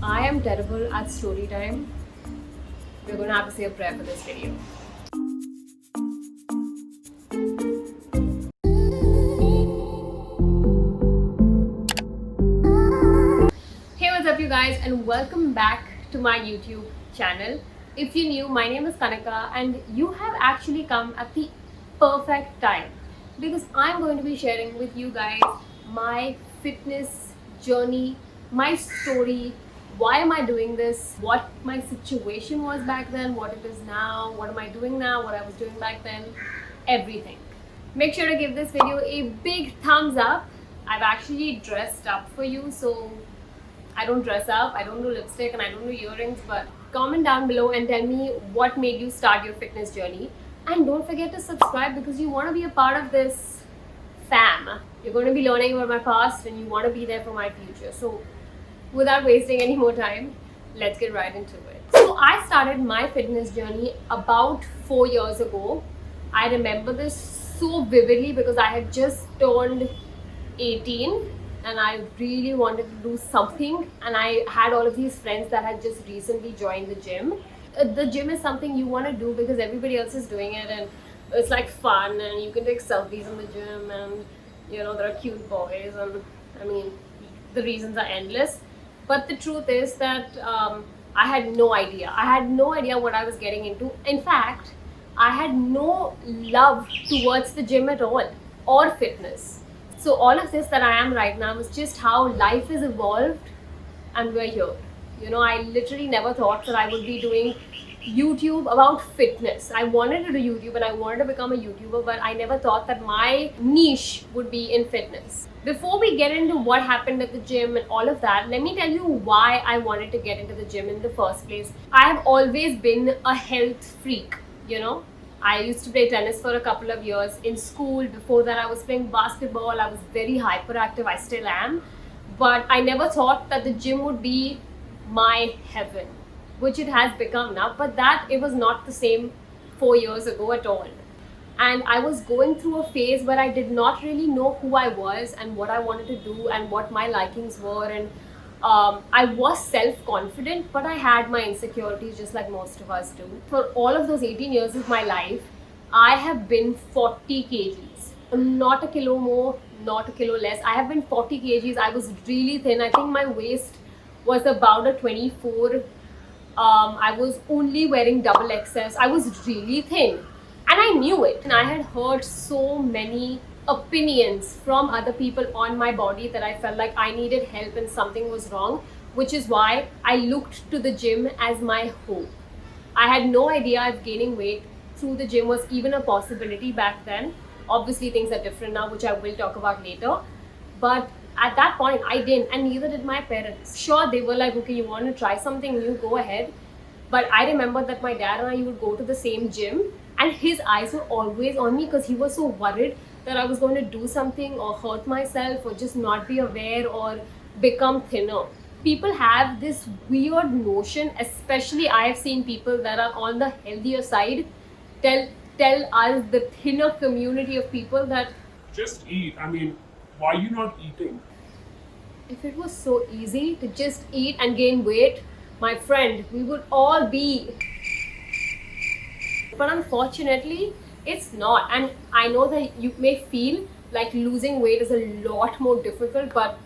I am terrible at story time. We're gonna have to say a prayer for this video. Hey, what's up, you guys, and welcome back to my YouTube channel. If you're new, my name is Kanika, and you have actually come at the perfect time because I'm going to be sharing with you guys my fitness journey, my story, why am I doing this, what my situation was back then, what it is now, what am I doing now, what I was doing back then, everything. Make sure to give this video a big thumbs up. I've actually dressed up for you, so I don't dress up, I don't do lipstick, and I don't do earrings, but comment down below and tell me what made you start your fitness journey. And don't forget to subscribe because you want to be a part of this fam. You're going to be learning about my past and you want to be there for my future. So without wasting any more time, let's get right into it. So I started my fitness journey about 4 years ago. I remember this so vividly because I had just turned 18 and I really wanted to do something, and I had all of these friends that had just recently joined the gym. The gym is something you want to do because everybody else is doing it and it's like fun, and you can take selfies in the gym, and there are cute boys, and I mean the reasons are endless. But the truth is that I had no idea. I had no idea what I was getting into. In fact, I had no love towards the gym at all or fitness. So all of this that I am right now is just how life has evolved and we're here. I literally never thought that I would be doing YouTube about fitness. I wanted to do YouTube and I wanted to become a YouTuber, but I never thought that my niche would be in fitness. Before we get into what happened at the gym and all of that, let me tell you why I wanted to get into the gym in the first place. I have always been a health freak, I used to play tennis for a couple of years in school. Before that, I was playing basketball. I was very hyperactive. I still am. But I never thought that the gym would be my heaven, which it has become now. But it was not the same 4 years ago at all. And I was going through a phase where I did not really know who I was and what I wanted to do and what my likings were. And I was self-confident, but I had my insecurities just like most of us do. For all of those 18 years of my life, I have been 40 kgs. Not a kilo more, not a kilo less. I have been 40 kgs. I was really thin. I think my waist was about a 24. I was only wearing double XS. I was really thin. And I knew it. And I had heard so many opinions from other people on my body that I felt like I needed help and something was wrong, which is why I looked to the gym as my hope. I had no idea if gaining weight through the gym was even a possibility back then. Obviously things are different now, which I will talk about later, but at that point I didn't, and neither did my parents. Sure, they were like, okay, you want to try something new, go ahead. But I remember that my dad and I would go to the same gym, and his eyes were always on me because he was so worried that I was going to do something or hurt myself or just not be aware or become thinner. People have this weird notion, especially I have seen people that are on the healthier side tell us, the thinner community of people, that just eat. I mean, why are you not eating? if it was so easy to just eat and gain weight, my friend, we would all be. But unfortunately, it's not. And I know that you may feel like losing weight is a lot more difficult, but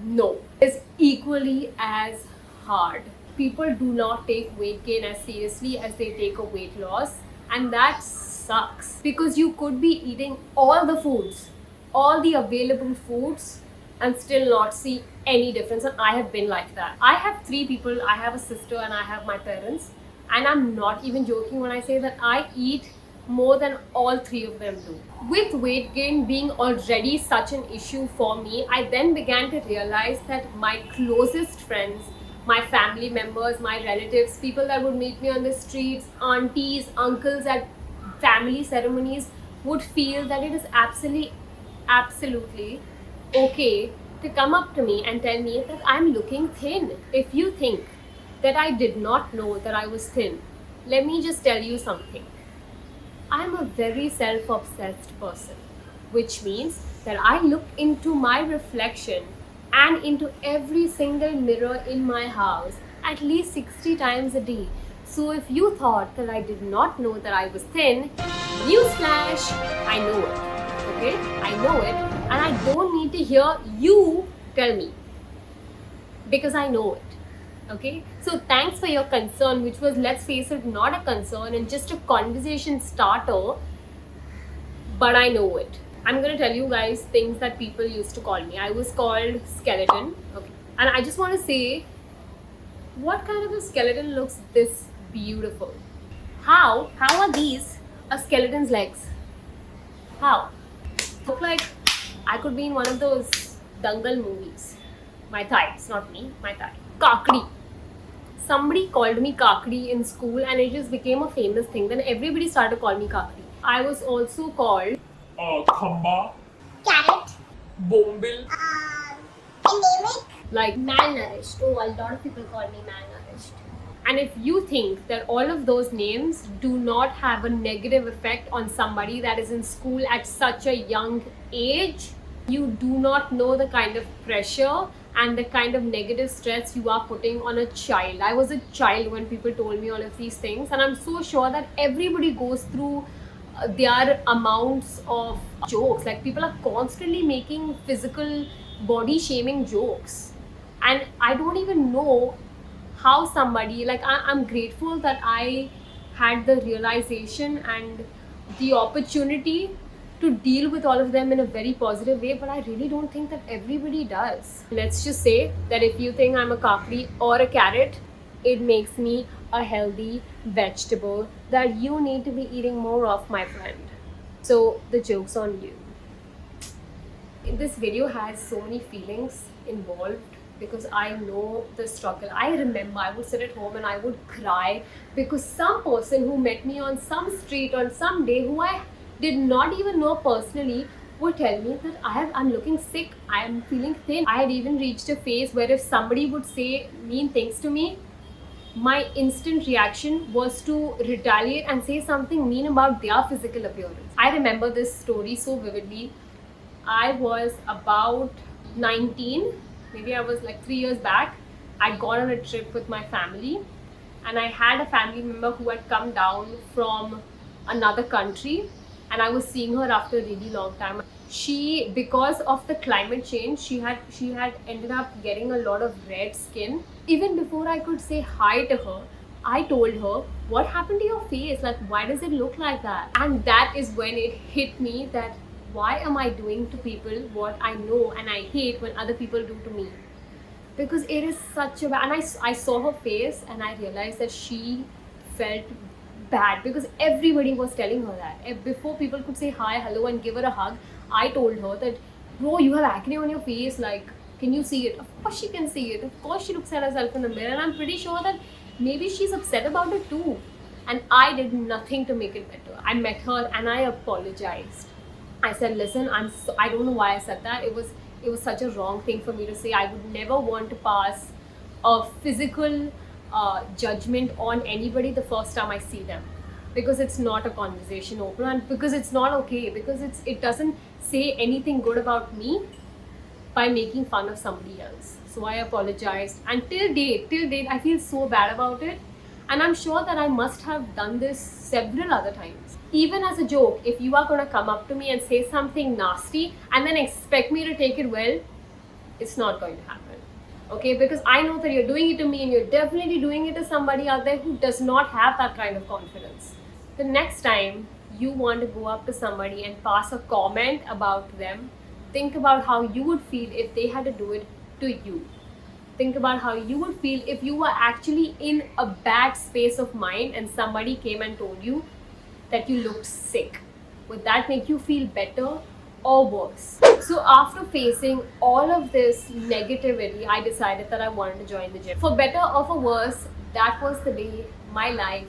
no, it's equally as hard. People do not take weight gain as seriously as they take a weight loss, and that sucks because you could be eating all the foods, all the available foods, and still not see any difference. And I have been like that. I have 3 people. I have a sister and I have my parents, and I'm not even joking when I say that I eat more than all 3 of them do. With weight gain being already such an issue for me, I then began to realize that my closest friends, my family members, my relatives, people that would meet me on the streets, aunties, uncles at family ceremonies, would feel that it is absolutely okay to come up to me and tell me that I'm looking thin. If you think that I did not know that I was thin, let me just tell you something. I'm a very self-obsessed person, which means that I look into my reflection and into every single mirror in my house at least 60 times a day. So if you thought that I did not know that I was thin, newsflash, I know it. Okay? I know it, and I don't need to hear you tell me, because I know it. Okay, so thanks for your concern, which was, let's face it, not a concern and just a conversation starter, but I know it. I'm gonna tell you guys things that people used to call me. I was called skeleton. Okay, and I just want to say, what kind of a skeleton looks this beautiful? How are these a skeleton's legs? How? Look like I could be in one of those Dangal movies. My thighs, not me, my thigh. Kakdi. Somebody called me Kakdi in school and it just became a famous thing. Then everybody started calling me Kakdi. I was also called Khamba, Carrot, Bombil, anemic, like malnourished. Oh, a lot of people call me malnourished. And if you think that all of those names do not have a negative effect on somebody that is in school at such a young age, you do not know the kind of pressure and the kind of negative stress you are putting on a child. I was a child when people told me all of these things, and I'm so sure that everybody goes through their amounts of jokes. Like, people are constantly making physical body shaming jokes, and I don't even know how somebody, like, I'm grateful that I had the realization and the opportunity to deal with all of them in a very positive way, but I really don't think that everybody does. Let's just say that if you think I'm a kakdi or a carrot, it makes me a healthy vegetable that you need to be eating more of, my friend. So the joke's on you. This video has so many feelings involved because I know the struggle. I remember I would sit at home and I would cry because some person who met me on some street on some day, who I did not even know personally, would tell me that I'm looking sick, I am feeling thin. I had even reached a phase where if somebody would say mean things to me, my instant reaction was to retaliate and say something mean about their physical appearance. I remember this story so vividly. I was about 19, maybe I was like 3 years back. I'd gone on a trip with my family, and I had a family member who had come down from another country, and I was seeing her after a really long time. She, because of the climate change, she had ended up getting a lot of red skin. Even before I could say hi to her, I told her, what happened to your face? Like, why does it look like that? And that is when it hit me that why am I doing to people what I know and I hate when other people do to me? Because it is such a bad, and I saw her face and I realized that she felt bad because everybody was telling her that. Before people could say hi, hello and give her a hug, I told her that, bro, you have acne on your face, like, can you see it? Of course she can see it. Of course she looks at herself in the mirror, and I'm pretty sure that maybe she's upset about it too. And I did nothing to make it better. I met her and I apologized. I said, listen, I don't know why I said that. It was such a wrong thing for me to say. I would never want to pass a physical judgment on anybody the first time I see them, because it's not a conversation opener, and because it's not okay, because it doesn't say anything good about me by making fun of somebody else. So I apologized, and till date I feel so bad about it, and I'm sure that I must have done this several other times. Even as a joke, if you are going to come up to me and say something nasty and then expect me to take it well, it's not going to happen. Okay, because I know that you're doing it to me and you're definitely doing it to somebody out there who does not have that kind of confidence. The next time you want to go up to somebody and pass a comment about them, think about how you would feel if they had to do it to you. Think about how you would feel if you were actually in a bad space of mind and somebody came and told you that you looked sick. Would that make you feel better or worse? So after facing all of this negativity, I decided that I wanted to join the gym. For better or for worse, that was the day my life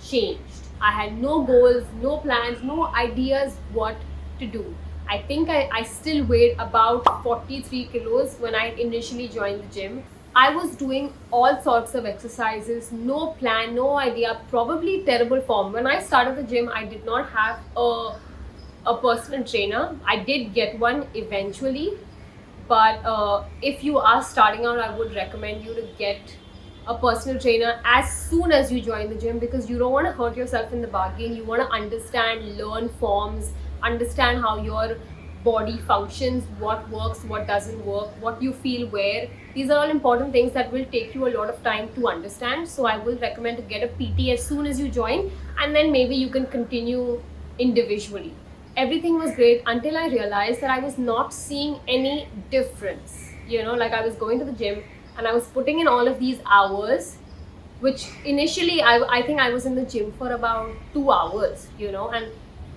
changed. I had no goals, no plans, no ideas what to do. I think I still weighed about 43 kilos when I initially joined the gym. I was doing all sorts of exercises, no plan, no idea, probably terrible form. When I started the gym, I did not have a personal trainer. I did get one eventually, But if you are starting out, I would recommend you to get a personal trainer as soon as you join the gym, because you don't want to hurt yourself in the bargain. You want to understand, learn forms, understand how your body functions, what works, what doesn't work, what you feel where. These are all important things that will take you a lot of time to understand. So I will recommend to get a PT as soon as you join, and then maybe you can continue individually. Everything was great until I realized that I was not seeing any difference. Like I was going to the gym and I was putting in all of these hours, which initially I think I was in the gym for about 2 hours, and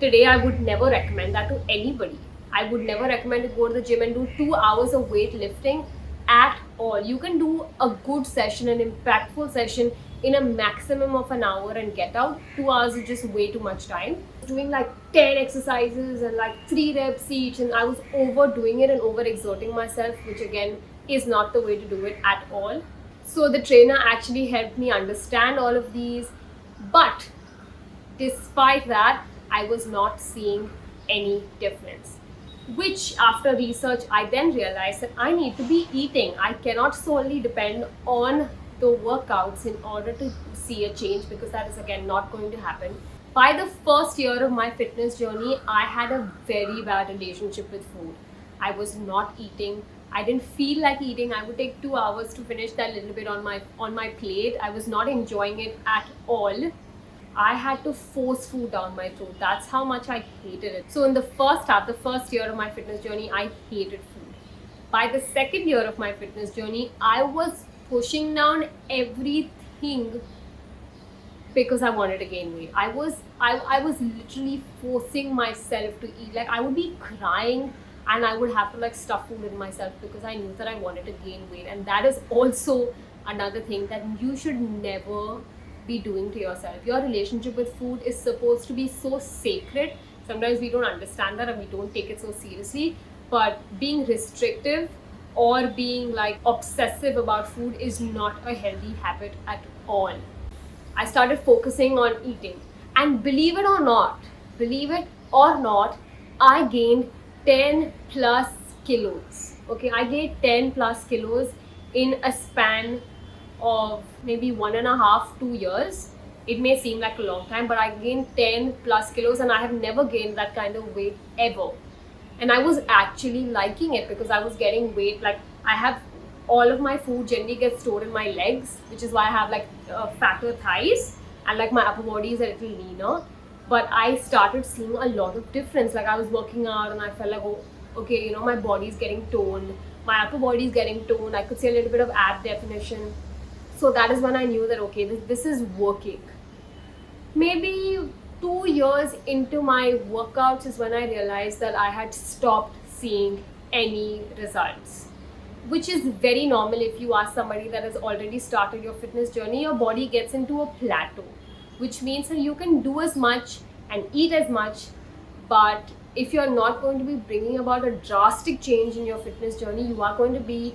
today I would never recommend that to anybody. I would never recommend to go to the gym and do 2 hours of weightlifting at all. You can do a good session, an impactful session in a maximum of an hour and get out. 2 hours is just way too much time. Doing like 10 exercises and like 3 reps each, and I was overdoing it and overexerting myself, which again is not the way to do it at all. So the trainer actually helped me understand all of these, but despite that, I was not seeing any difference. Which, after research, I then realized that I need to be eating. I cannot solely depend on the workouts in order to see a change, because that is again not going to happen. By the first year of my fitness journey, I had a very bad relationship with food. I was not eating. I didn't feel like eating. I would take 2 hours to finish that little bit on my plate. I was not enjoying it at all. I had to force food down my throat. That's how much I hated it. So in the first year of my fitness journey, I hated food. By the second year of my fitness journey, I was pushing down everything because I wanted to gain weight. I was literally forcing myself to eat. Like I would be crying and I would have to like stuff food in myself because I knew that I wanted to gain weight. And that is also another thing that you should never be doing to yourself. Your relationship with food is supposed to be so sacred. Sometimes we don't understand that and we don't take it so seriously. But being restrictive or being like obsessive about food is not a healthy habit at all. I started focusing on eating, and believe it or not, I gained 10 plus kilos. Okay, I gained 10 plus kilos in a span of maybe 1.5 2 years. It may seem like a long time, but I gained 10 plus kilos, and I have never gained that kind of weight ever. And I was actually liking it because I was getting weight. Like I have all of my food generally gets stored in my legs, which is why I have like fatter thighs, and like my upper body is a little leaner. But I started seeing a lot of difference. Like I was working out and I felt like, oh, okay, my body is getting toned, my upper body is getting toned. I could see a little bit of ab definition. So that is when I knew that okay, this is working. Maybe 2 years into my workouts is when I realized that I had stopped seeing any results, which is very normal. If you ask somebody that has already started your fitness journey, your body gets into a plateau, which means that you can do as much and eat as much, but if you're not going to be bringing about a drastic change in your fitness journey, you are going to be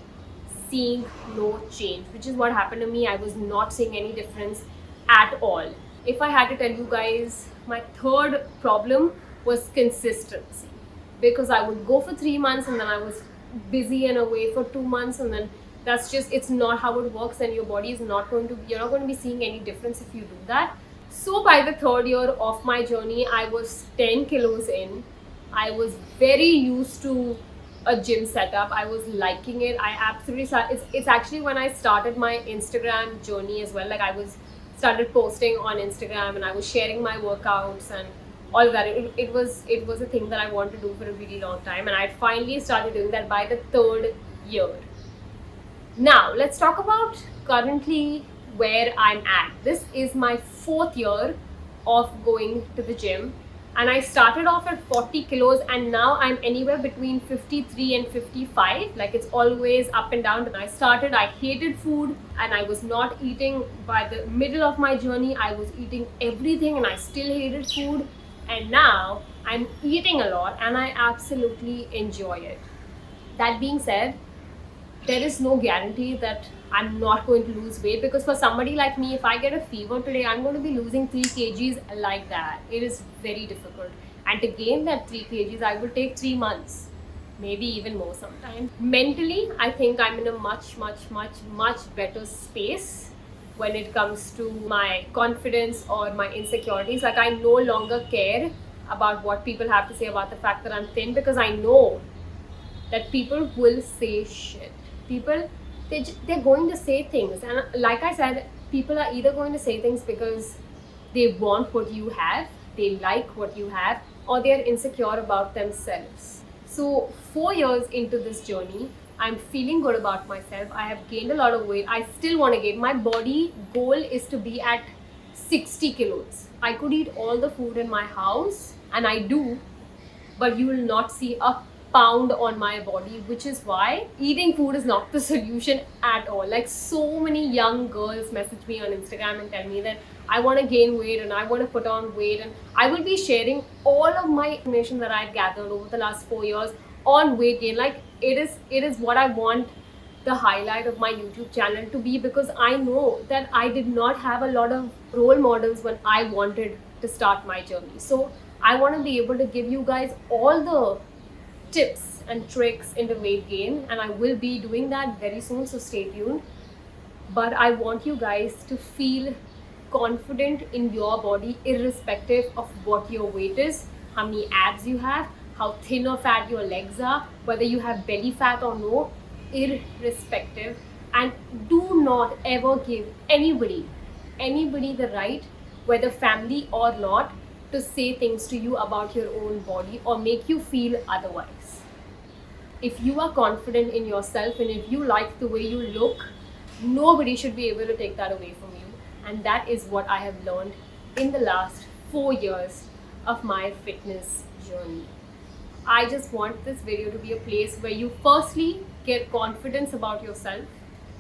seeing no change, which is what happened to me. I was not seeing any difference at all. If I had to tell you guys, my third problem was consistency, because I would go for 3 months and then I was busy and away for 2 months, and then it's not how it works, and your body is you're not going to be seeing any difference if you do that. So by the third year of my journey, I was 10 kilos in. I was very used to a gym setup. I was liking it. I absolutely it's actually when I started my Instagram journey as well. Like I started posting on Instagram and I was sharing my workouts and all of that. It was a thing that I wanted to do for a really long time, and I finally started doing that by the third year. Now let's talk about currently where I'm at. This is my 4th year of going to the gym, and I started off at 40 kilos and now I'm anywhere between 53 and 55. Like it's always up and down. When I started, I hated food and I was not eating. By the middle of my journey, I was eating everything and I still hated food. And now I'm eating a lot and I absolutely enjoy it. That being said, there is no guarantee that I'm not going to lose weight, because for somebody like me, if I get a fever today, I'm going to be losing 3 kgs like that. It is very difficult. And to gain that 3 kgs, I will take 3 months. maybe even more sometimes. Mentally, I think I'm in a much better space when it comes to my confidence or my insecurities. Like, I no longer care about what people have to say about the fact that I'm thin, because I know that people will say shit. People, they're going to say things, and like I said, people are either going to say things because they want what you have, they like what you have, or they're insecure about themselves. So 4 years into this journey, I'm feeling good about myself. I have gained a lot of weight. I still want to gain. My body goal is to be at 60 kilos. I could eat all the food in my house, and I do, but you will not see a pound on my body, which is why eating food is not the solution at all. Like, so many young girls message me on Instagram and tell me that I want to gain weight and I want to put on weight, and I will be sharing all of my information that I've gathered over the last 4 years on weight gain. Like, it is what I want the highlight of my YouTube channel to be, because I know that I did not have a lot of role models when I wanted to start my journey. So I want to be able to give you guys all the tips and tricks in the weight gain, and I will be doing that very soon, so stay tuned. But I want you guys to feel confident in your body, irrespective of what your weight is, how many abs you have, how thin or fat your legs are, whether you have belly fat or no, irrespective. And do not ever give anybody the right, whether family or not, to say things to you about your own body or make you feel otherwise. If you are confident in yourself and if you like the way you look, nobody should be able to take that away from you. And that is what I have learned in the last 4 years of my fitness journey. I just want this video to be a place where you firstly get confidence about yourself,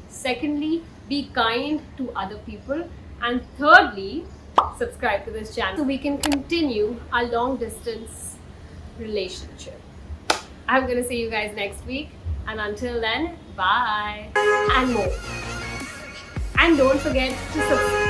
secondly, be kind to other people, and thirdly, subscribe to this channel so we can continue our long distance relationship. I'm going to see you guys next week, and until then, bye and more. And don't forget to subscribe